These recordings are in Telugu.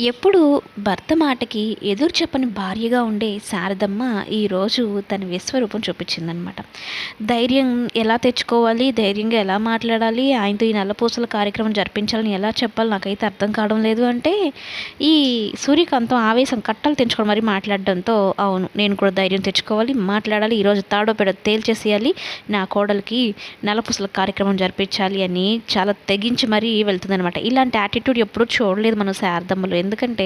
ఎప్పుడు భర్త మాటకి ఎదురు చెప్పని భార్యగా ఉండే శారదమ్మ ఈరోజు తన విశ్వరూపం చూపించిందనమాట. ధైర్యం ఎలా తెచ్చుకోవాలి, ధైర్యంగా ఎలా మాట్లాడాలి, ఆయనతో ఈ నల్లపూసల కార్యక్రమం జరిపించాలని ఎలా చెప్పాలి నాకైతే అర్థం కావడం లేదు అంటే, ఈ సూర్యకాంతం ఆవేశం కట్టలు తెంచుకొని మరీ మాట్లాడడంతో, అవును నేను కూడా ధైర్యం తెచ్చుకోవాలి, మాట్లాడాలి, ఈరోజు తాడో పెడో తేల్చేసేయాలి, నా కోడలికి నల్లపూసల కార్యక్రమం జరిపించాలి అని చాలా తెగించి మరీ వెళ్తుందనమాట. ఇలాంటి యాటిట్యూడ్ ఎప్పుడూ చూడలేదు మనం శారదమ్మలో. ఎందుకంటే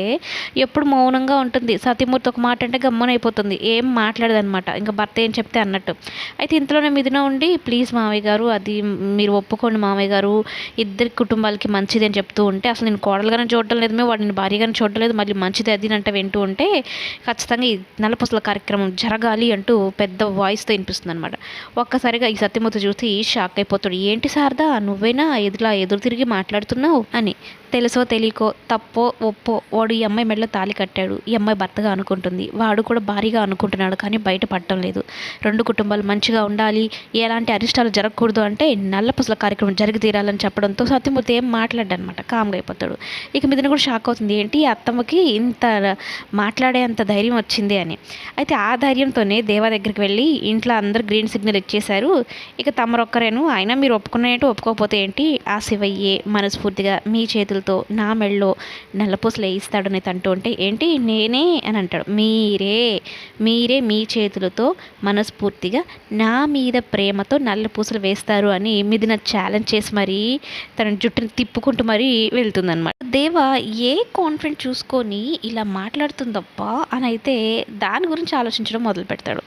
ఎప్పుడు మౌనంగా ఉంటుంది. సతీమూర్తి ఒక మాట అంటే గమ్మున అయిపోతుంది, ఏం మాట్లాడదనమాట. ఇంకా భర్త ఏం చెప్తే అన్నట్టు. అయితే ఇంతలోనే మిథున ఉండి ప్లీజ్ మామయ్య గారు, అది మీరు ఒప్పుకోండి మామయ్య గారు, ఇద్దరి కుటుంబాలకి మంచిది అని చెప్తూ ఉంటే, అసలు నేను కోడలుగానే చూడడం లేదు, మేము వాడిని భార్యగానే చూడడం లేదు, మళ్ళీ మంచిది అది అంటే వింటూ ఉంటే, ఖచ్చితంగా ఈ నల్లపూసల కార్యక్రమం జరగాలి అంటూ పెద్ద వాయిస్తో వినిపిస్తుంది అనమాట. ఒక్కసారిగా ఈ సత్యమూర్తి చూసి షాక్ అయిపోతాడు. ఏంటి శారదా, నువ్వేనా ఎదురు తిరిగి మాట్లాడుతున్నావు అని. తెలుసో తెలియకో, తప్పో ఒప్పో, వాడు ఈ అమ్మాయి మెడలో తాళి కట్టాడు, ఈ అమ్మాయి భర్తగా అనుకుంటుంది, వాడు కూడా భారీగా అనుకుంటున్నాడు, కానీ బయట పడటం లేదు. రెండు కుటుంబాలు మంచిగా ఉండాలి, ఎలాంటి అరిష్టాలు జరగకూడదు అంటే నల్లపూసల కార్యక్రమం జరిగి తీరాలని చెప్పడంతో సత్యమూర్తి ఏం మాట్లాడనమాట, కామ్గా అయిపోతాడు. ఇక మిథున కూడా షాక్ అవుతుంది, ఏంటి అత్తమ్మకి ఇంత మాట్లాడే అంత ధైర్యం వచ్చింది అని. అయితే ఆ ధైర్యంతోనే దేవా దగ్గరికి వెళ్ళి ఇంట్లో అందరు గ్రీన్ సిగ్నల్ ఇచ్చేశారు, ఇక తమరొక్కరేను, అయినా మీరు ఒప్పుకునేంటి ఒప్పుకోకపోతే ఏంటి, ఆ శివయ్యే మనస్ఫూర్తిగా మీ చేతులతో నా మెళ్ళలో నల్లపూసలు వేయిస్తాడని తంటూ ఉంటే, ఏంటి నేనే అని అంటాడు. మీరే మీ చేతులతో మనస్ఫూర్తిగా నా మీద ప్రేమతో నల్లపూసలు వేస్తారు అని మిథున ఛాలెంజ్ చేసి మరీ తన జుట్టుని తిప్పుకుంటూ మరీ వెళ్తుందనమాట. దేవ ఏ కాన్ఫిడెంట్ చూసుకొని ఇలా మాట్లాడుతుందబ్బా అని అయితే దాని గురించి ఆలోచించడం మొదలు పెడతాడు.